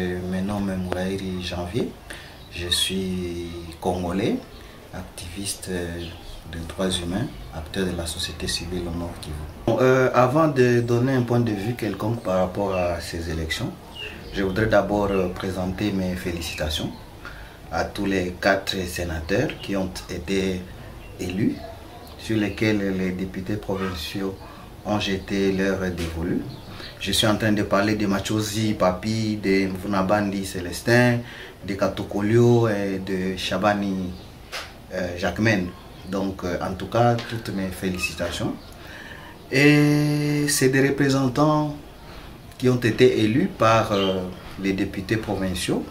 Je me nomme Mouraïri Janvier, je suis congolais, activiste des droits humains, acteur de la société civile au Nord Kivu. Avant de donner un point de vue quelconque par rapport à ces élections, je voudrais d'abord présenter mes félicitations à tous les 4 sénateurs qui ont été élus, sur lesquels les députés provinciaux ont jeté leur dévolu. Je suis en train de parler de Machozi Papi, de Mvunabandi Célestin, de Katokolio et de Chabani Jacquemaine. Donc, en tout cas, toutes mes félicitations. Et c'est des représentants qui ont été élus par les députés provinciaux,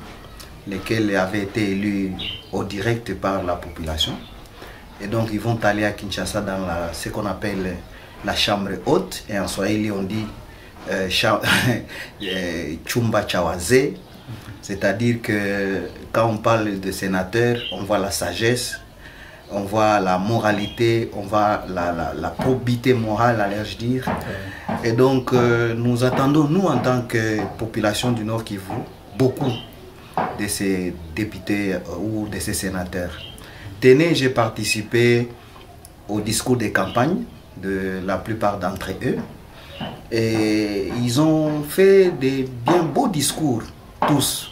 lesquels avaient été élus au direct par la population. Et donc, ils vont aller à Kinshasa dans ce qu'on appelle la chambre haute. Et en Swahili, on dit Chumba Chawaze, c'est-à-dire que quand on parle de sénateur, on voit la sagesse, on voit la moralité, on voit la probité morale, allais-je dire. Et donc nous attendons, nous en tant que population du Nord Kivu, beaucoup de ces députés ou de ces sénateurs. Tenez, j'ai participé au discours de campagne de la plupart d'entre eux. Et ils ont fait des bien beaux discours, tous.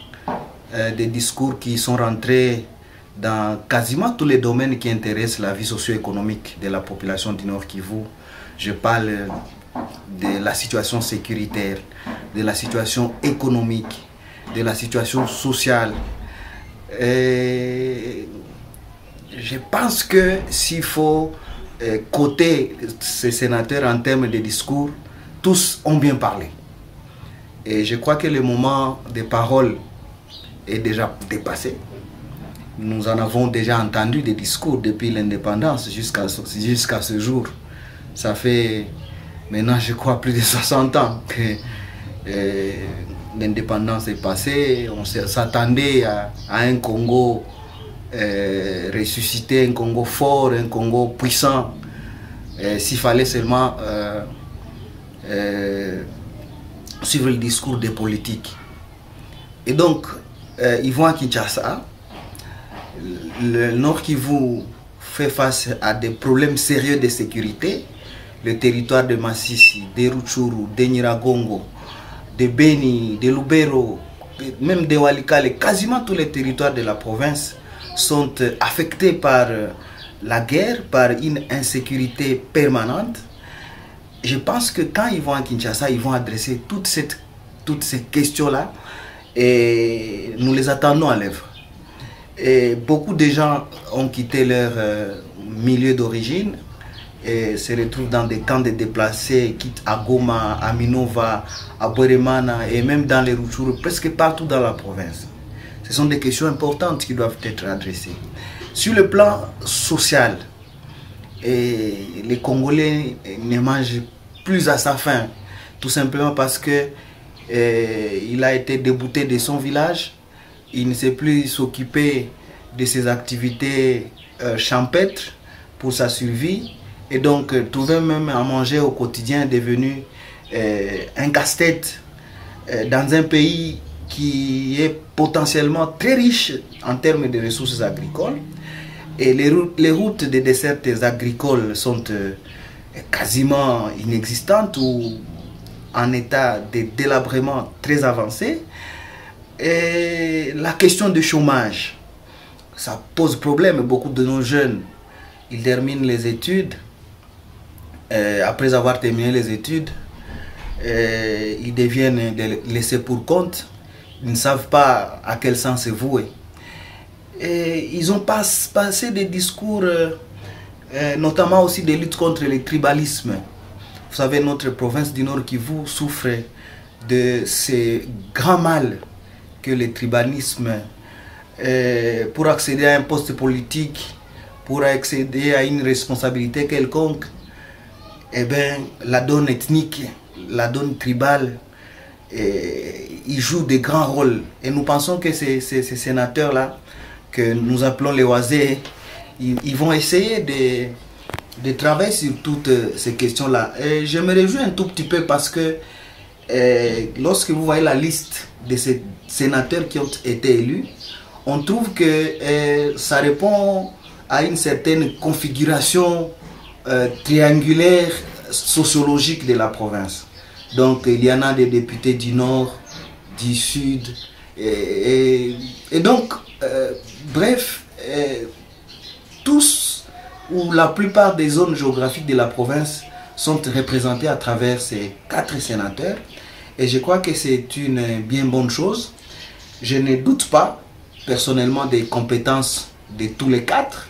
Des discours qui sont rentrés dans quasiment tous les domaines qui intéressent la vie socio-économique de la population du Nord Kivu. Je parle de la situation sécuritaire, de la situation économique, de la situation sociale. Et je pense que s'il faut coter ces sénateurs en termes de discours, tous ont bien parlé. Et je crois que le moment des paroles est déjà dépassé. Nous en avons déjà entendu des discours depuis l'indépendance jusqu'à ce jour. Ça fait maintenant, je crois, plus de 60 ans que l'indépendance est passée. On s'attendait à un Congo ressuscité, un Congo fort, un Congo puissant. S'il fallait seulement suivre le discours des politiques. Et donc, ils vont à Kinshasa. Le Nord Kivu fait face à des problèmes sérieux de sécurité. Le territoire de Massissi, de Rutshuru, de Nyiragongo, de Beni, de Lubero, même de Walikale, quasiment tous les territoires de la province sont affectés par la guerre, par une insécurité permanente. Je pense que quand ils vont à Kinshasa, ils vont adresser toutes ces questions-là et nous les attendons à l'œuvre. Et beaucoup de gens ont quitté leur milieu d'origine et se retrouvent dans des camps de déplacés, quittent à Goma, à Minova, à Bweremana et même dans les Rutshuru, presque partout dans la province. Ce sont des questions importantes qui doivent être adressées. Sur le plan social, et les Congolais ne mangent plus à sa faim, tout simplement parce que il a été débouté de son village, il ne sait plus s'occuper de ses activités champêtres pour sa survie, et donc trouver même à manger au quotidien est devenu un casse-tête dans un pays qui est potentiellement très riche en termes de ressources agricoles. Et les routes des dessertes agricoles sont quasiment inexistantes ou en état de délabrement très avancé. Et la question du chômage, ça pose problème. Beaucoup de nos jeunes, ils terminent les études. Après avoir terminé les études, ils deviennent laissés pour compte. Ils ne savent pas à quel sens se vouer. Et ils ont passé des discours, notamment aussi des luttes contre le tribalisme. Vous savez, notre province du Nord Kivu souffre de ces grands mal que le tribalisme, pour accéder à un poste politique, pour accéder à une responsabilité quelconque, eh bien, la donne ethnique, la donne tribale, ils jouent de grands rôles. Et nous pensons que ces sénateurs-là, que nous appelons les oisés, ils vont essayer de travailler sur toutes ces questions-là. Et je me réjouis un tout petit peu parce que lorsque vous voyez la liste de ces sénateurs qui ont été élus, on trouve que ça répond à une certaine configuration triangulaire sociologique de la province. Donc il y en a des députés du nord, du sud, et donc bref, tous ou la plupart des zones géographiques de la province sont représentées à travers ces 4 sénateurs, et je crois que c'est une bien bonne chose. Je ne doute pas personnellement des compétences de tous les 4.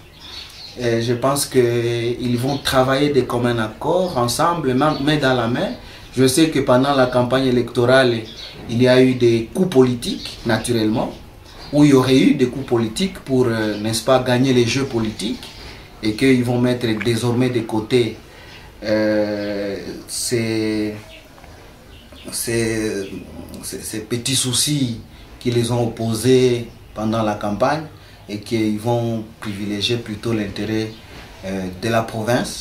Et je pense qu'ils vont travailler de commun accord, ensemble, main dans la main. Je sais que pendant la campagne électorale, il y a eu des coups politiques, naturellement, où il y aurait eu des coups politiques pour, n'est-ce pas, gagner les jeux politiques, et qu'ils vont mettre désormais de côté ces petits soucis qui les ont opposés pendant la campagne, et qu'ils vont privilégier plutôt l'intérêt de la province.